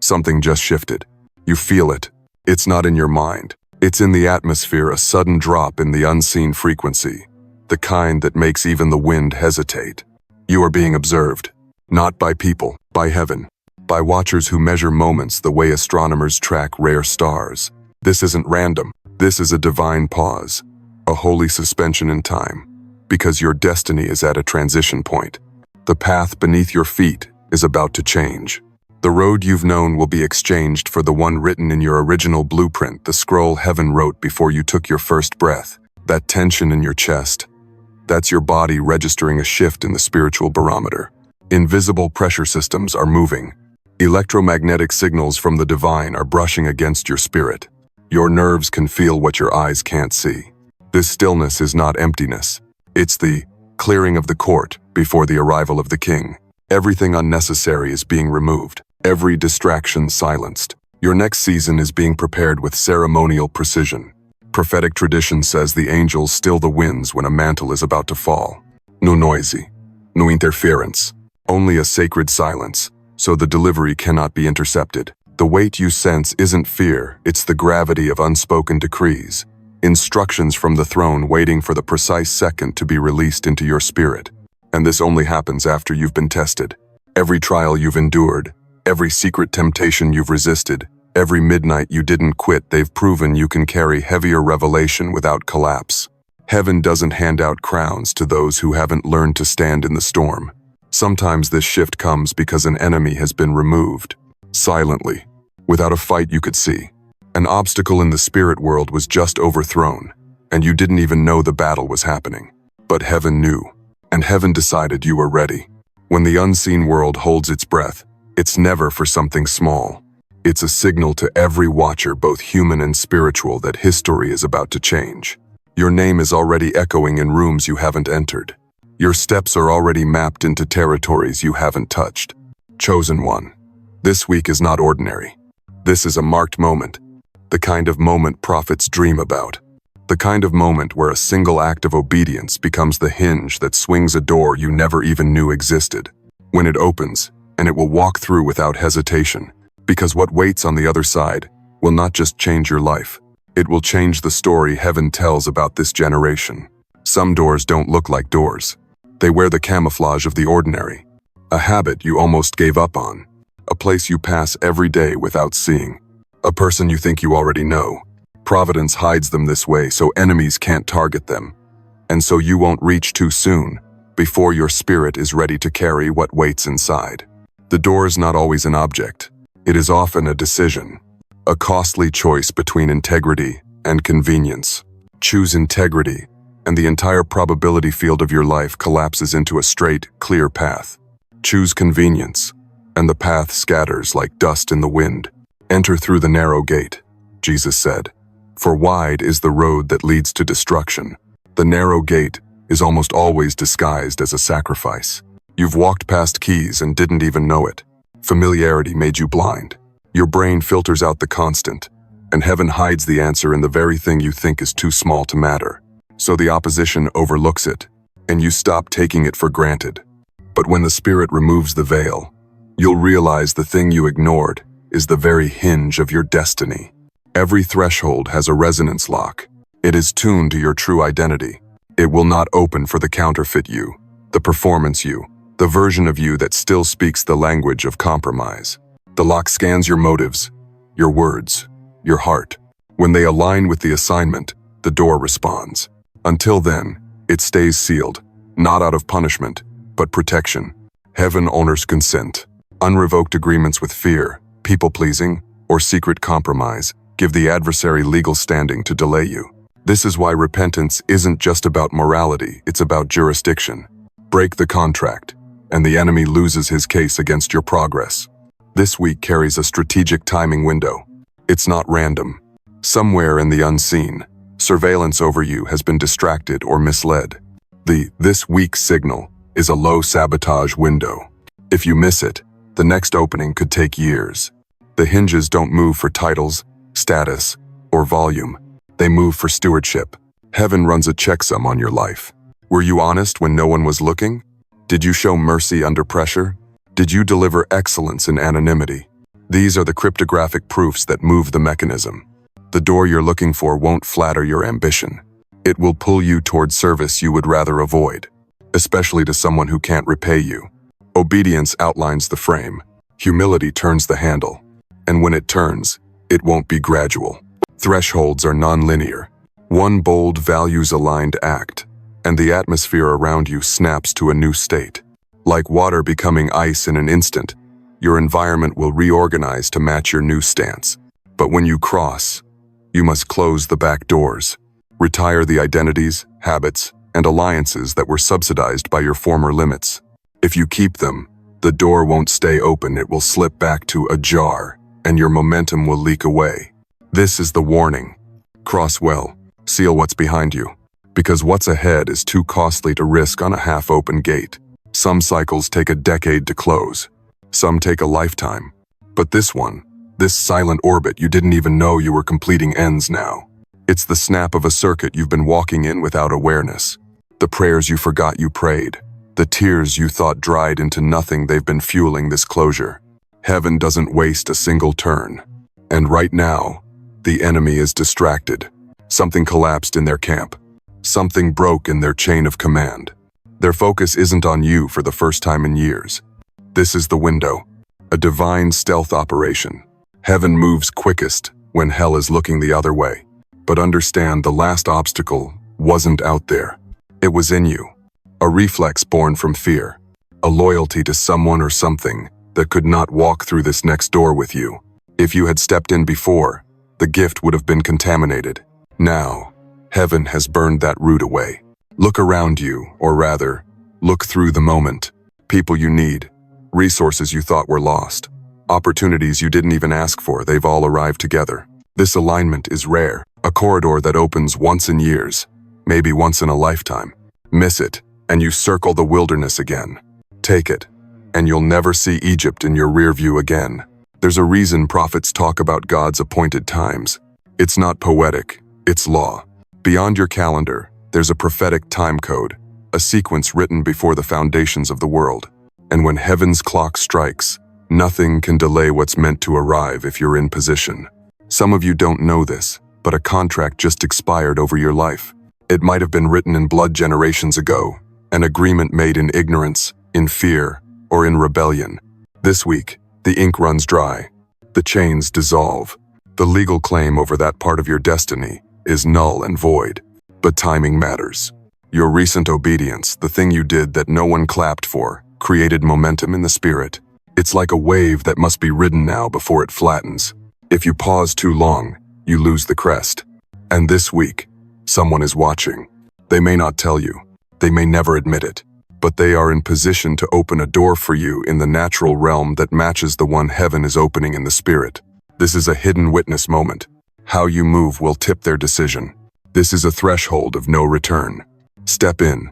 Something just shifted. You feel it. It's not in your mind. It's in the atmosphere, a sudden drop in the unseen frequency, the kind that makes even the wind hesitate. You are being observed, not by people, by heaven, by watchers who measure moments the way astronomers track rare stars. This isn't random. This is a divine pause, a holy suspension in time, because your destiny is at a transition point. The path beneath your feet is about to change. The road you've known will be exchanged for the one written in your original blueprint, the scroll heaven wrote before you took your first breath. That tension in your chest, that's your body registering a shift in the spiritual barometer. Invisible pressure systems are moving. Electromagnetic signals from the divine are brushing against your spirit. Your nerves can feel what your eyes can't see. This stillness is not emptiness. It's the clearing of the court before the arrival of the king. Everything unnecessary is being removed. Every distraction silenced. Your next season is being prepared with ceremonial precision. Prophetic tradition says the angels still the winds when a mantle is about to fall. No noisy, no interference, only a sacred silence, so the delivery cannot be intercepted. The weight you sense isn't fear, it's the gravity of unspoken decrees. Instructions from the throne waiting for the precise second to be released into your spirit. And this only happens after you've been tested. Every trial you've endured, every secret temptation you've resisted, every midnight you didn't quit, they've proven you can carry heavier revelation without collapse. Heaven doesn't hand out crowns to those who haven't learned to stand in the storm. Sometimes this shift comes because an enemy has been removed, silently, without a fight you could see. An obstacle in the spirit world was just overthrown, and you didn't even know the battle was happening. But heaven knew, and heaven decided you were ready. When the unseen world holds its breath, it's never for something small. It's a signal to every watcher, both human and spiritual, that history is about to change. Your name is already echoing in rooms you haven't entered. Your steps are already mapped into territories you haven't touched. Chosen one. This week is not ordinary. This is a marked moment. The kind of moment prophets dream about. The kind of moment where a single act of obedience becomes the hinge that swings a door you never even knew existed. When it opens, and it will walk through without hesitation, because what waits on the other side will not just change your life. It will change the story heaven tells about this generation. Some doors don't look like doors. They wear the camouflage of the ordinary. A habit you almost gave up on. A place you pass every day without seeing. A person you think you already know. Providence hides them this way so enemies can't target them. And so you won't reach too soon, before your spirit is ready to carry what waits inside. The door is not always an object. It is often a decision. A costly choice between integrity and convenience. Choose integrity, and the entire probability field of your life collapses into a straight, clear path. Choose convenience, and the path scatters like dust in the wind. Enter through the narrow gate, Jesus said, for wide is the road that leads to destruction. The narrow gate is almost always disguised as a sacrifice. You've walked past keys and didn't even know it. Familiarity made you blind. Your brain filters out the constant, and heaven hides the answer in the very thing you think is too small to matter. So the opposition overlooks it, and you stop taking it for granted. But when the Spirit removes the veil, you'll realize the thing you ignored is the very hinge of your destiny. Every threshold has a resonance lock. It is tuned to your true identity. It will not open for the counterfeit you, the performance you, the version of you that still speaks the language of compromise. The lock scans your motives, your words, your heart. When they align with the assignment, the door responds. Until then, it stays sealed, not out of punishment, but protection. Heaven honors consent. Unrevoked agreements with fear, people-pleasing, or secret compromise give the adversary legal standing to delay you. This is why repentance isn't just about morality, it's about jurisdiction. Break the contract, and the enemy loses his case against your progress. This week carries a strategic timing window. It's not random. Somewhere in the unseen, surveillance over you has been distracted or misled. The "this week" signal is a low sabotage window. If you miss it, the next opening could take years. The hinges don't move for titles, status, or volume. They move for stewardship. Heaven runs a checksum on your life. Were you honest when no one was looking? Did you show mercy under pressure? Did you deliver excellence in anonymity? These are the cryptographic proofs that move the mechanism. The door you're looking for won't flatter your ambition. It will pull you toward service you would rather avoid, especially to someone who can't repay you. Obedience outlines the frame. Humility turns the handle. And when it turns, it won't be gradual. Thresholds are non-linear. One bold, values-aligned act, and the atmosphere around you snaps to a new state. Like water becoming ice in an instant, your environment will reorganize to match your new stance. But when you cross, you must close the back doors. Retire the identities, habits, and alliances that were subsidized by your former limits. If you keep them, the door won't stay open, it will slip back to ajar, and your momentum will leak away. This is the warning. Cross well, seal what's behind you, because what's ahead is too costly to risk on a half-open gate. Some cycles take a decade to close. Some take a lifetime. But this one, this silent orbit you didn't even know you were completing ends now. It's the snap of a circuit you've been walking in without awareness. The prayers you forgot you prayed. The tears you thought dried into nothing, they've been fueling this closure. Heaven doesn't waste a single turn. And right now, the enemy is distracted. Something collapsed in their camp. Something broke in their chain of command. Their focus isn't on you for the first time in years. This is the window, a divine stealth operation. Heaven moves quickest when hell is looking the other way. But understand, the last obstacle wasn't out there. It was in you. A reflex born from fear. A loyalty to someone or something that could not walk through this next door with you. If you had stepped in before, the gift would have been contaminated. Now, heaven has burned that root away. Look around you, or rather, look through the moment. People you need. Resources you thought were lost. Opportunities you didn't even ask for, they've all arrived together. This alignment is rare. A corridor that opens once in years, maybe once in a lifetime. Miss it, and you circle the wilderness again. Take it, and you'll never see Egypt in your rear view again. There's a reason prophets talk about God's appointed times. It's not poetic, it's law. Beyond your calendar, there's a prophetic time code, a sequence written before the foundations of the world. And when heaven's clock strikes, nothing can delay what's meant to arrive if you're in position. Some of you don't know this, but a contract just expired over your life. It might have been written in blood generations ago, an agreement made in ignorance, in fear, or in rebellion. This week, the ink runs dry. The chains dissolve. The legal claim over that part of your destiny is null and void. But timing matters. Your recent obedience, the thing you did that no one clapped for, created momentum in the spirit. It's like a wave that must be ridden now before it flattens. If you pause too long, you lose the crest. And this week, someone is watching. They may not tell you. They may never admit it. But they are in position to open a door for you in the natural realm that matches the one heaven is opening in the spirit. This is a hidden witness moment. How you move will tip their decision. This is a threshold of no return. Step in,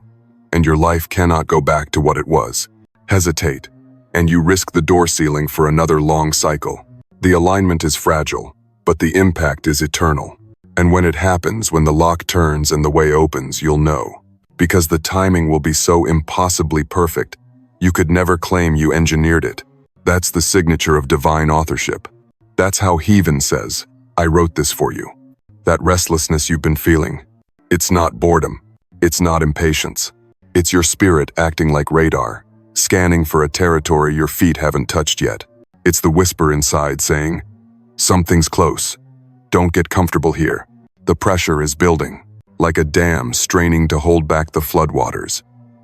and your life cannot go back to what it was. Hesitate, and you risk the door ceiling for another long cycle. The alignment is fragile, but the impact is eternal. And when it happens, when the lock turns and the way opens, you'll know. Because the timing will be so impossibly perfect, you could never claim you engineered it. That's the signature of divine authorship. That's how Heaven says, I wrote this for you. That restlessness you've been feeling, it's not boredom. It's not impatience. It's your spirit acting like radar, scanning for a territory your feet haven't touched yet. It's the whisper inside saying, something's close. Don't get comfortable here. The pressure is building, like a dam straining to hold back the floodwaters.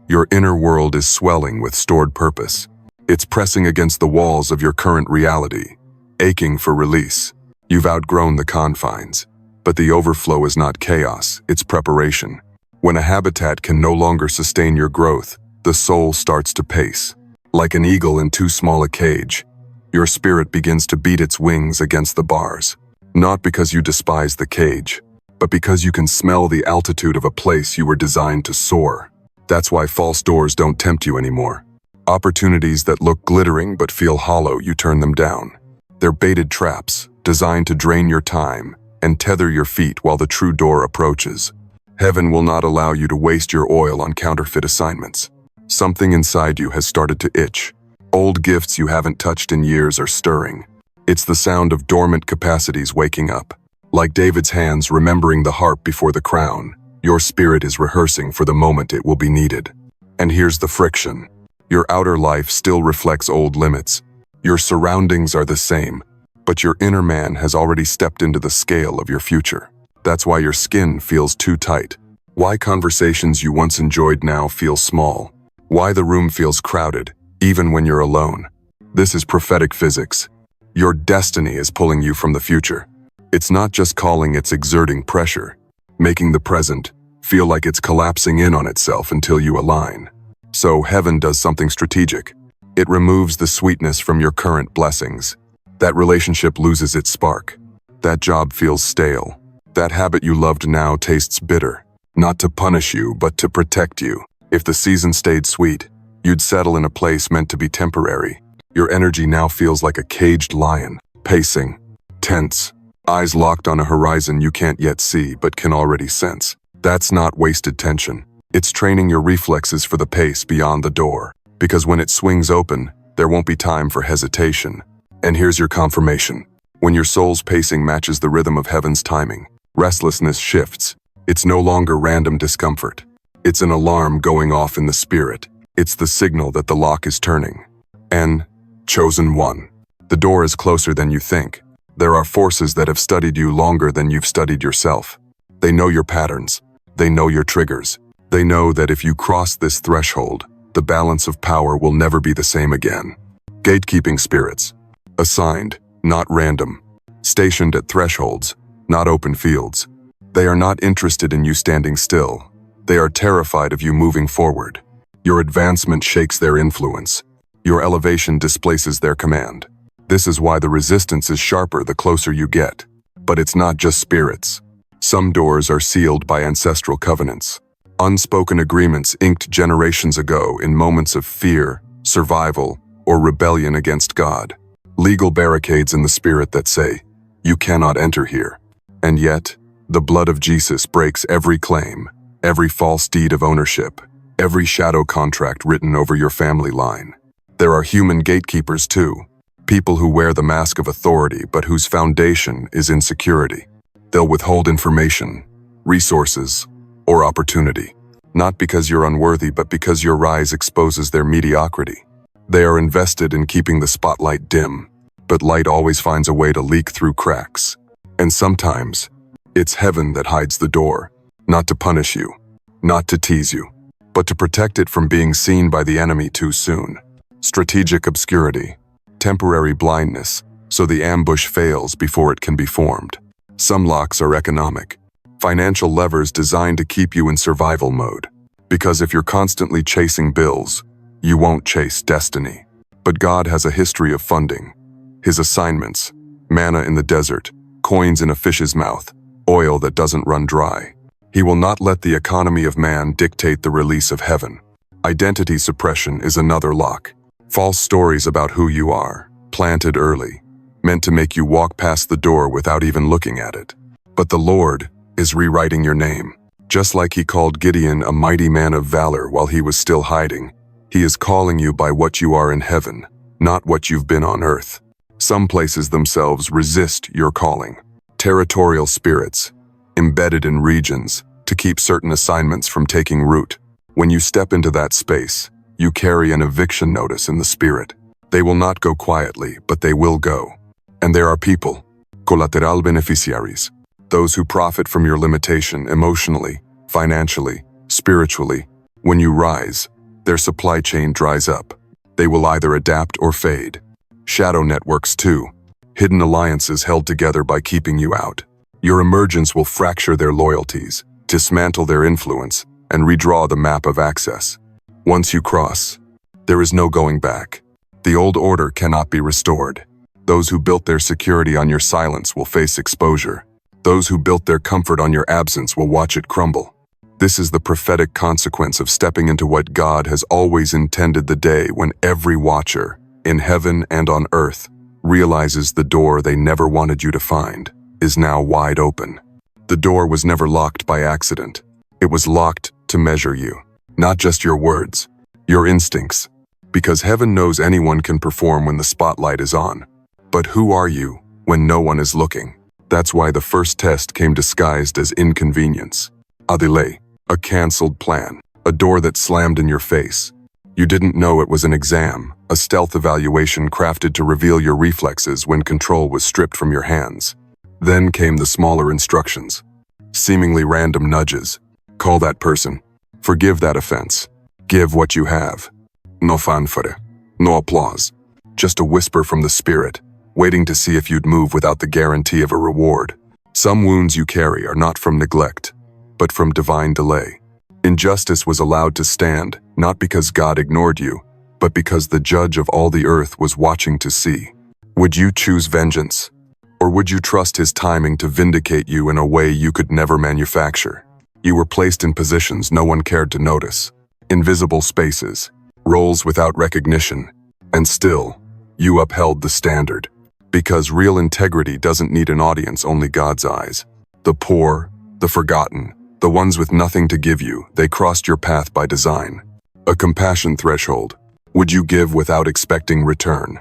Your inner world is swelling with stored purpose. It's pressing against the walls of your current reality, aching for release. You've outgrown the confines, but the overflow is not chaos, it's preparation. When a habitat can no longer sustain your growth, the soul starts to pace. Like an eagle in too small a cage, your spirit begins to beat its wings against the bars. Not because you despise the cage, but because you can smell the altitude of a place you were designed to soar. That's why false doors don't tempt you anymore. Opportunities that look glittering but feel hollow, you turn them down. They're baited traps, designed to drain your time and tether your feet while the true door approaches. Heaven will not allow you to waste your oil on counterfeit assignments. Something inside you has started to itch. Old gifts you haven't touched in years are stirring. It's the sound of dormant capacities waking up. Like David's hands remembering the harp before the crown, your spirit is rehearsing for the moment it will be needed. And here's the friction. Your outer life still reflects old limits. Your surroundings are the same, but your inner man has already stepped into the scale of your future. That's why your skin feels too tight. Why conversations you once enjoyed now feel small. Why the room feels crowded, even when you're alone. This is prophetic physics. Your destiny is pulling you from the future. It's not just calling, it's exerting pressure, making the present feel like it's collapsing in on itself until you align. So heaven does something strategic. It removes the sweetness from your current blessings. That relationship loses its spark. That job feels stale. That habit you loved now tastes bitter. Not to punish you, but to protect you. If the season stayed sweet, you'd settle in a place meant to be temporary. Your energy now feels like a caged lion, pacing, tense, eyes locked on a horizon you can't yet see but can already sense. That's not wasted tension. It's training your reflexes for the pace beyond the door. Because when it swings open, there won't be time for hesitation. And here's your confirmation. When your soul's pacing matches the rhythm of heaven's timing, restlessness shifts. It's no longer random discomfort. It's an alarm going off in the spirit. It's the signal that the lock is turning. And, chosen one, the door is closer than you think. There are forces that have studied you longer than you've studied yourself. They know your patterns. They know your triggers. They know that if you cross this threshold, the balance of power will never be the same again. Gatekeeping spirits. Assigned, not random. Stationed at thresholds, not open fields. They are not interested in you standing still. They are terrified of you moving forward. Your advancement shakes their influence. Your elevation displaces their command. This is why the resistance is sharper the closer you get. But it's not just spirits. Some doors are sealed by ancestral covenants. Unspoken agreements inked generations ago in moments of fear, survival, or rebellion against God. Legal barricades in the spirit that say, you cannot enter here. And yet, the blood of Jesus breaks every claim, every false deed of ownership, every shadow contract written over your family line. There are human gatekeepers too, people who wear the mask of authority but whose foundation is insecurity. They'll withhold information, resources, or opportunity, not because you're unworthy but because your rise exposes their mediocrity. They are invested in keeping the spotlight dim, but light always finds a way to leak through cracks. And sometimes, it's heaven that hides the door, not to punish you, not to tease you, but to protect it from being seen by the enemy too soon. Strategic obscurity, temporary blindness, so the ambush fails before it can be formed. Some locks are economic, financial levers designed to keep you in survival mode. Because if you're constantly chasing bills, you won't chase destiny. But God has a history of funding. His assignments, manna in the desert, coins in a fish's mouth, oil that doesn't run dry. He will not let the economy of man dictate the release of heaven. Identity suppression is another lock. False stories about who you are, planted early, meant to make you walk past the door without even looking at it. But the Lord is rewriting your name. Just like he called Gideon a mighty man of valor while he was still hiding, he is calling you by what you are in heaven, not what you've been on earth. Some places themselves resist your calling. Territorial spirits, embedded in regions, to keep certain assignments from taking root. When you step into that space, you carry an eviction notice in the spirit. They will not go quietly, but they will go. And there are people, collateral beneficiaries, those who profit from your limitation emotionally, financially, spiritually. When you rise, their supply chain dries up. They will either adapt or fade. Shadow networks too, hidden alliances held together by keeping you out. Your emergence will fracture their loyalties, dismantle their influence, and redraw the map of access. Once you cross, there is no going back. The old order cannot be restored. Those who built their security on your silence will face exposure. Those who built their comfort on your absence will watch it crumble. This is the prophetic consequence of stepping into what God has always intended, the day when every watcher, in heaven and on earth, realizes the door they never wanted you to find is now wide open. The door was never locked by accident. It was locked to measure you, not just your words, your instincts, because heaven knows anyone can perform when the spotlight is on. But who are you when no one is looking? That's why the first test came disguised as inconvenience. A delay, a cancelled plan, a door that slammed in your face. You didn't know it was an exam, a stealth evaluation crafted to reveal your reflexes when control was stripped from your hands. Then came the smaller instructions. Seemingly random nudges. Call that person. Forgive that offense. Give what you have. No fanfare. No applause. Just a whisper from the spirit, waiting to see if you'd move without the guarantee of a reward. Some wounds you carry are not from neglect, but from divine delay. Injustice was allowed to stand, not because God ignored you, but because the judge of all the earth was watching to see. Would you choose vengeance? Or would you trust his timing to vindicate you in a way you could never manufacture? You were placed in positions no one cared to notice. Invisible spaces, roles without recognition, and still, you upheld the standard. Because real integrity doesn't need an audience, only God's eyes. The poor, the forgotten, the ones with nothing to give you, they crossed your path by design. A compassion threshold. Would you give without expecting return?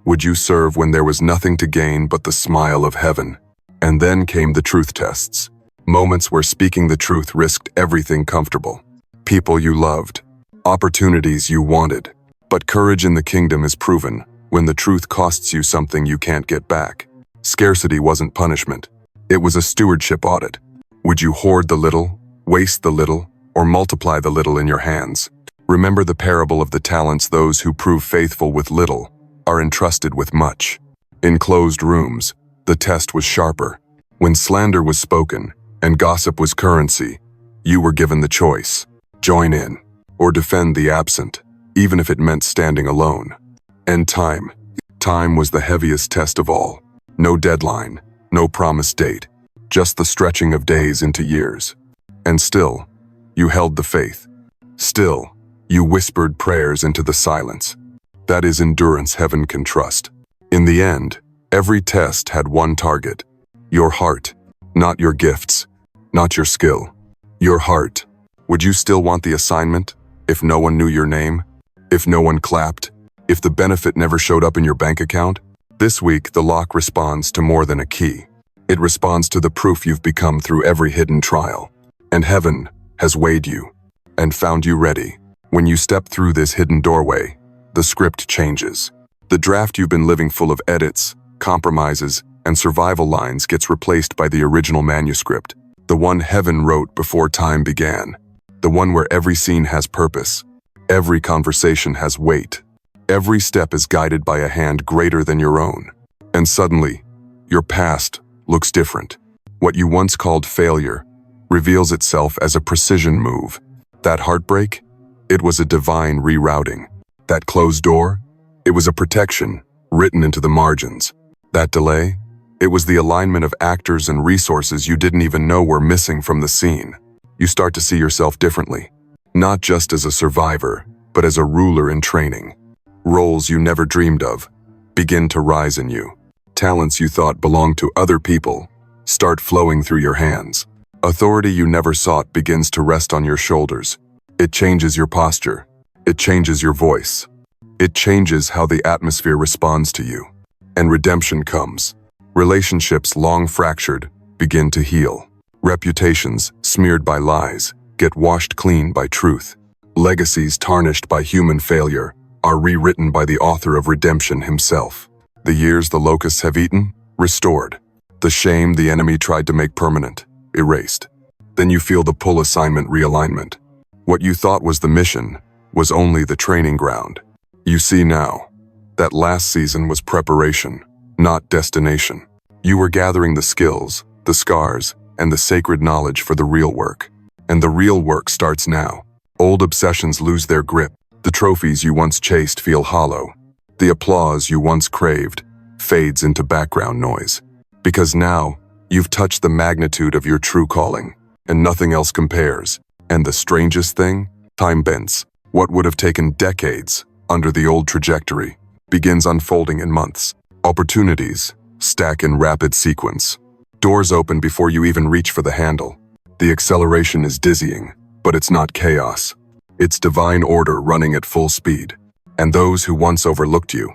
Would you serve when there was nothing to gain but the smile of heaven? And then came the truth tests. Moments where speaking the truth risked everything comfortable. People you loved. Opportunities you wanted. But courage in the kingdom is proven when the truth costs you something you can't get back. Scarcity wasn't punishment. It was a stewardship audit. Would you hoard the little, waste the little, or multiply the little in your hands? Remember the parable of the talents. Those who prove faithful with little are entrusted with much. In closed rooms, the test was sharper. When slander was spoken and gossip was currency, you were given the choice. Join in, or defend the absent, even if it meant standing alone. And time. Time was the heaviest test of all. No deadline, no promised date, just the stretching of days into years. And still, you held the faith. Still, you whispered prayers into the silence. That is endurance heaven can trust. In the end, every test had one target. Your heart, not your gifts, not your skill. Your heart. Would you still want the assignment if no one knew your name? If no one clapped? If the benefit never showed up in your bank account? This week, the lock responds to more than a key. It responds to the proof you've become through every hidden trial. And heaven has weighed you and found you ready. When you step through this hidden doorway, the script changes. The draft you've been living full of edits, compromises, and survival lines gets replaced by the original manuscript. The one heaven wrote before time began. The one where every scene has purpose. Every conversation has weight. Every step is guided by a hand greater than your own. And suddenly, your past looks different. What you once called failure reveals itself as a precision move. That heartbreak? It was a divine rerouting. That closed door? It was a protection written into the margins. That delay? It was the alignment of actors and resources you didn't even know were missing from the scene. You start to see yourself differently. Not just as a survivor, but as a ruler in training. Roles you never dreamed of begin to rise in you. Talents you thought belonged to other people start flowing through your hands. Authority you never sought begins to rest on your shoulders. It changes your posture. It changes your voice. It changes how the atmosphere responds to you. And redemption comes. Relationships long fractured begin to heal. Reputations smeared by lies get washed clean by truth. Legacies tarnished by human failure are rewritten by the author of redemption himself. The years the locusts have eaten, restored. The shame the enemy tried to make permanent, erased. Then you feel the pull assignment realignment. What you thought was the mission was only the training ground. You see now, that last season was preparation, not destination. You were gathering the skills, the scars, and the sacred knowledge for the real work. And the real work starts now. Old obsessions lose their grip. The trophies you once chased feel hollow. The applause you once craved fades into background noise. Because now, you've touched the magnitude of your true calling, and nothing else compares. And the strangest thing? Time bends. What would have taken decades under the old trajectory begins unfolding in months. Opportunities stack in rapid sequence. Doors open before you even reach for the handle. The acceleration is dizzying, but it's not chaos. It's divine order running at full speed. And those who once overlooked you,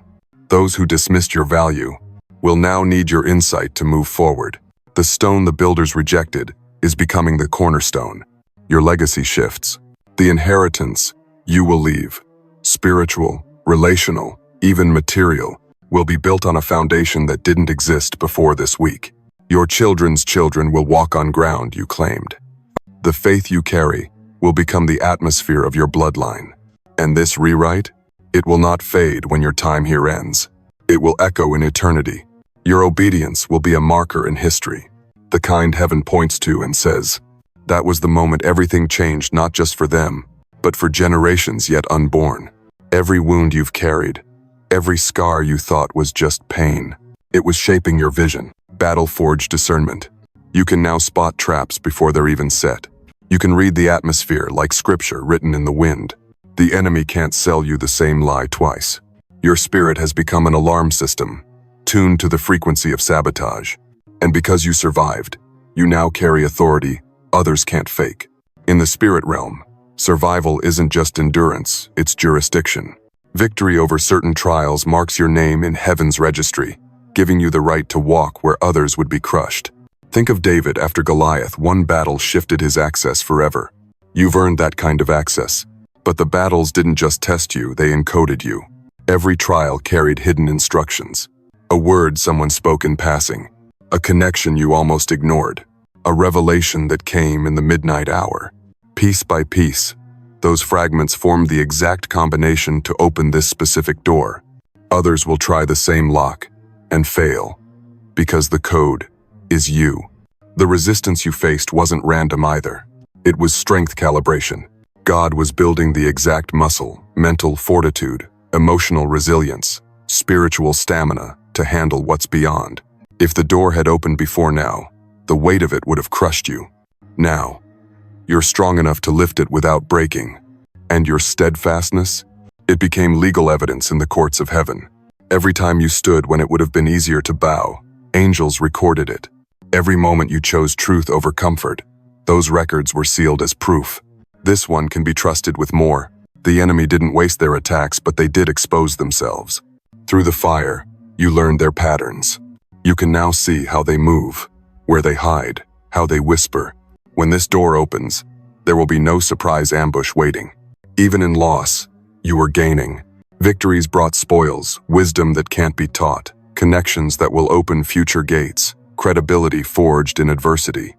those who dismissed your value, will now need your insight to move forward. The stone the builders rejected is becoming the cornerstone. Your legacy shifts. The inheritance you will leave, spiritual, relational, even material, will be built on a foundation that didn't exist before this week. Your children's children will walk on ground you claimed. The faith you carry will become the atmosphere of your bloodline. And this rewrite, it will not fade when your time here ends. It will echo in eternity. Your obedience will be a marker in history, the kind heaven points to and says, that was the moment everything changed, not just for them, but for generations yet unborn. Every wound you've carried, every scar you thought was just pain, it was shaping your vision, battle-forged discernment. You can now spot traps before they're even set. You can read the atmosphere like scripture written in the wind. The enemy can't sell you the same lie twice. Your spirit has become an alarm system, tuned to the frequency of sabotage. And because you survived, you now carry authority others can't fake. In the spirit realm, survival isn't just endurance, it's jurisdiction. Victory over certain trials marks your name in heaven's registry, giving you the right to walk where others would be crushed. Think of David after Goliath. One battle shifted his access forever. You've earned that kind of access. But the battles didn't just test you, they encoded you. Every trial carried hidden instructions. A word someone spoke in passing. A connection you almost ignored. A revelation that came in the midnight hour. Piece by piece, those fragments formed the exact combination to open this specific door. Others will try the same lock and fail, because the code is you. The resistance you faced wasn't random either. It was strength calibration. God was building the exact muscle, mental fortitude, emotional resilience, spiritual stamina to handle what's beyond. If the door had opened before now, the weight of it would have crushed you. Now, you're strong enough to lift it without breaking. And your steadfastness? It became legal evidence in the courts of heaven. Every time you stood when it would have been easier to bow, angels recorded it. Every moment you chose truth over comfort, those records were sealed as proof. This one can be trusted with more. The enemy didn't waste their attacks, but they did expose themselves. Through the fire, you learned their patterns. You can now see how they move, where they hide, how they whisper. When this door opens, there will be no surprise ambush waiting. Even in loss, you are gaining. Victories brought spoils, wisdom that can't be taught, connections that will open future gates, credibility forged in adversity.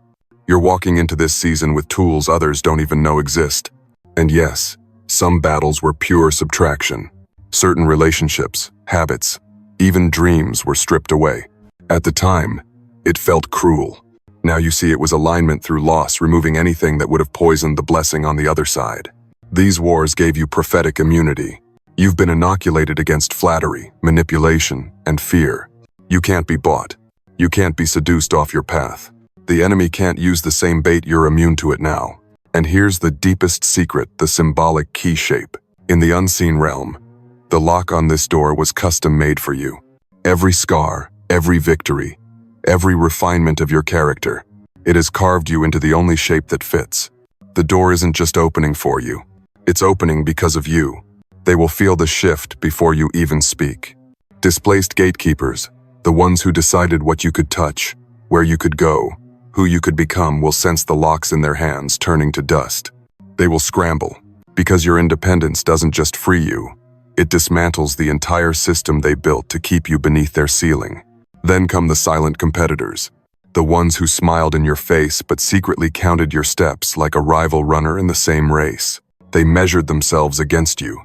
You're walking into this season with tools others don't even know exist. And yes, some battles were pure subtraction. Certain relationships, habits, even dreams were stripped away. At the time, it felt cruel. Now you see it was alignment through loss, removing anything that would have poisoned the blessing on the other side. These wars gave you prophetic immunity. You've been inoculated against flattery, manipulation, and fear. You can't be bought. You can't be seduced off your path. The enemy can't use the same bait, you're immune to it now. And here's the deepest secret, the symbolic key shape. In the unseen realm, the lock on this door was custom made for you. Every scar, every victory, every refinement of your character, it has carved you into the only shape that fits. The door isn't just opening for you. It's opening because of you. They will feel the shift before you even speak. Displaced gatekeepers, the ones who decided what you could touch, where you could go, who you could become, will sense the locks in their hands turning to dust. They will scramble, because your independence doesn't just free you, it dismantles the entire system they built to keep you beneath their ceiling. Then come the silent competitors, the ones who smiled in your face but secretly counted your steps like a rival runner in the same race. They measured themselves against you,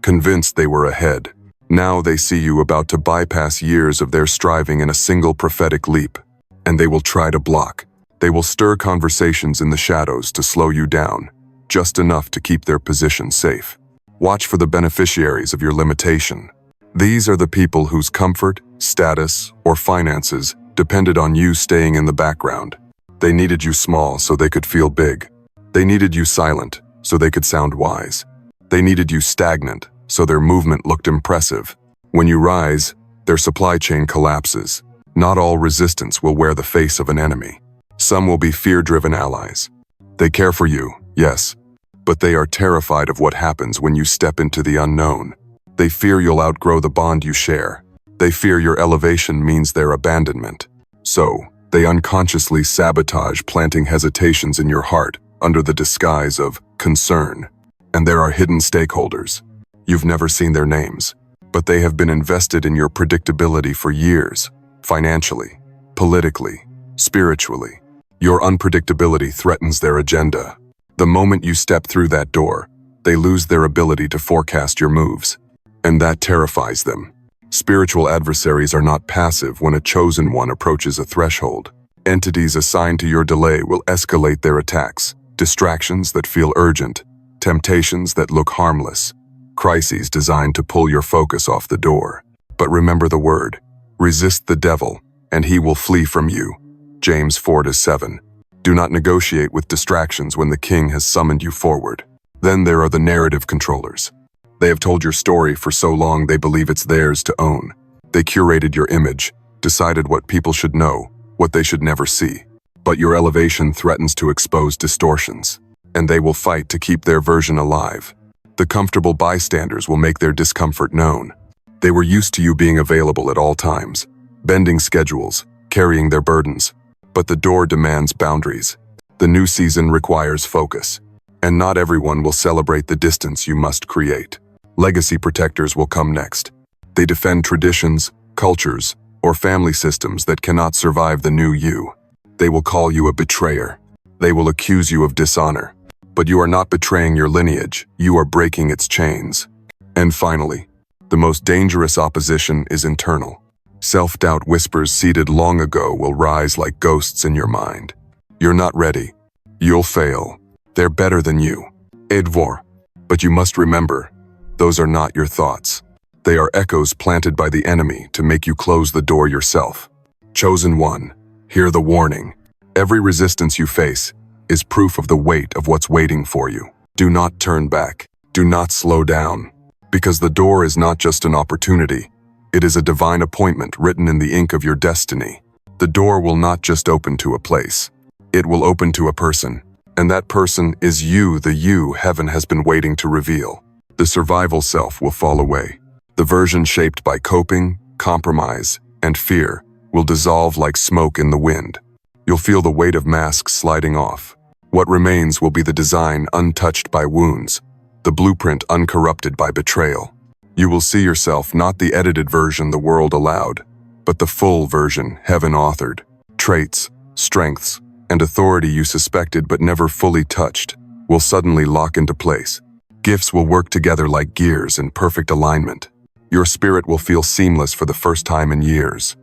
convinced they were ahead. Now they see you about to bypass years of their striving in a single prophetic leap, and they will try to block. They will stir conversations in the shadows to slow you down, just enough to keep their position safe. Watch for the beneficiaries of your limitation. These are the people whose comfort, status, or finances depended on you staying in the background. They needed you small so they could feel big. They needed you silent so they could sound wise. They needed you stagnant so their movement looked impressive. When you rise, their supply chain collapses. Not all resistance will wear the face of an enemy. Some will be fear-driven allies. They care for you, yes, but they are terrified of what happens when you step into the unknown. They fear you'll outgrow the bond you share. They fear your elevation means their abandonment. So, they unconsciously sabotage, planting hesitations in your heart under the disguise of concern. And there are hidden stakeholders. You've never seen their names, but they have been invested in your predictability for years, financially, politically, spiritually. Your unpredictability threatens their agenda. The moment you step through that door, they lose their ability to forecast your moves, and that terrifies them. Spiritual adversaries are not passive when a chosen one approaches a threshold. Entities assigned to your delay will escalate their attacks, distractions that feel urgent, temptations that look harmless, crises designed to pull your focus off the door. But remember the word, resist the devil, and he will flee from you. James 4:7. Do not negotiate with distractions when the king has summoned you forward. Then there are the narrative controllers. They have told your story for so long they believe it's theirs to own. They curated your image, decided what people should know, what they should never see. But your elevation threatens to expose distortions, and they will fight to keep their version alive. The comfortable bystanders will make their discomfort known. They were used to you being available at all times, bending schedules, carrying their burdens. But the door demands boundaries. The new season requires focus, and not everyone will celebrate the distance you must create. Legacy protectors will come next. They defend traditions, cultures, or family systems that cannot survive the new you. They will call you a betrayer. They will accuse you of dishonor. But you are not betraying your lineage, you are breaking its chains. And finally, the most dangerous opposition is internal. Self-doubt whispers seeded long ago will rise like ghosts in your mind. You're not ready. You'll fail. They're better than you. Edvor. But you must remember, those are not your thoughts. They are echoes planted by the enemy to make you close the door yourself. Chosen one, hear the warning. Every resistance you face is proof of the weight of what's waiting for you. Do not turn back. Do not slow down. Because the door is not just an opportunity. It is a divine appointment written in the ink of your destiny. The door will not just open to a place. It will open to a person. And that person is you, the you heaven has been waiting to reveal. The survival self will fall away. The version shaped by coping, compromise, and fear will dissolve like smoke in the wind. You'll feel the weight of masks sliding off. What remains will be the design untouched by wounds, the blueprint uncorrupted by betrayal. You will see yourself not the edited version the world allowed, but the full version heaven authored. Traits, strengths, and authority you suspected but never fully touched will suddenly lock into place. Gifts will work together like gears in perfect alignment. Your spirit will feel seamless for the first time in years.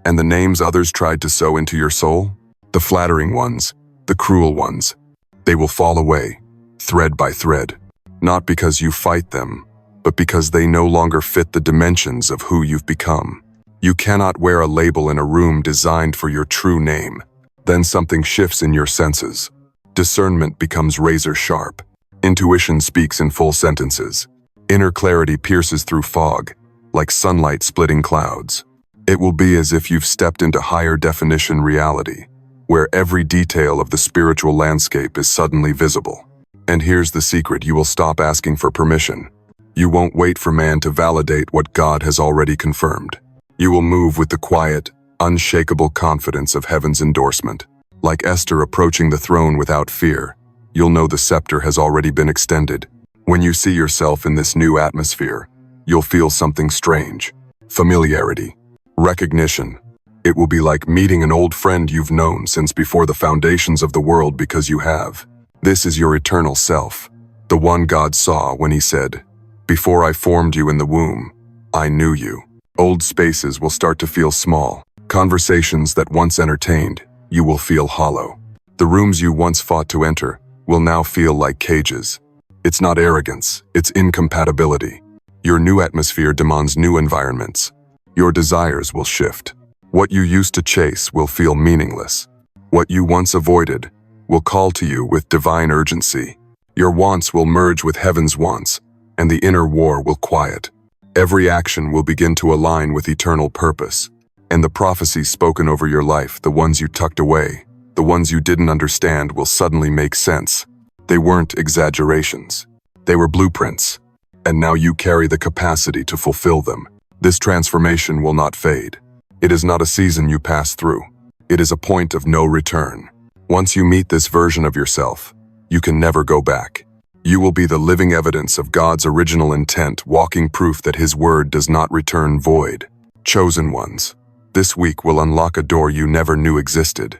And the names others tried to sew into your soul? The flattering ones, the cruel ones, they will fall away, thread by thread. Not because you fight them, but because they no longer fit the dimensions of who you've become. You cannot wear a label in a room designed for your true name. Then something shifts in your senses. Discernment becomes razor sharp. Intuition speaks in full sentences. Inner clarity pierces through fog, like sunlight splitting clouds. It will be as if you've stepped into higher definition reality, where every detail of the spiritual landscape is suddenly visible. And here's the secret: you will stop asking for permission. You won't wait for man to validate what God has already confirmed. You will move with the quiet, unshakable confidence of heaven's endorsement. Like Esther approaching the throne without fear, you'll know the scepter has already been extended. When you see yourself in this new atmosphere, you'll feel something strange. Familiarity. Recognition. It will be like meeting an old friend you've known since before the foundations of the world, because you have. This is your eternal self, the one God saw when he said, "Before I formed you in the womb, I knew you." Old spaces will start to feel small. Conversations that once entertained, you will feel hollow. The rooms you once fought to enter will now feel like cages. It's not arrogance, it's incompatibility. Your new atmosphere demands new environments. Your desires will shift. What you used to chase will feel meaningless. What you once avoided will call to you with divine urgency. Your wants will merge with heaven's wants, and the inner war will quiet. Every action will begin to align with eternal purpose. And the prophecies spoken over your life, the ones you tucked away, the ones you didn't understand, will suddenly make sense. They weren't exaggerations. They were blueprints. And now you carry the capacity to fulfill them. This transformation will not fade. It is not a season you pass through. It is a point of no return. Once you meet this version of yourself, you can never go back. You will be the living evidence of God's original intent, walking proof that His word does not return void. Chosen ones, this week will unlock a door you never knew existed.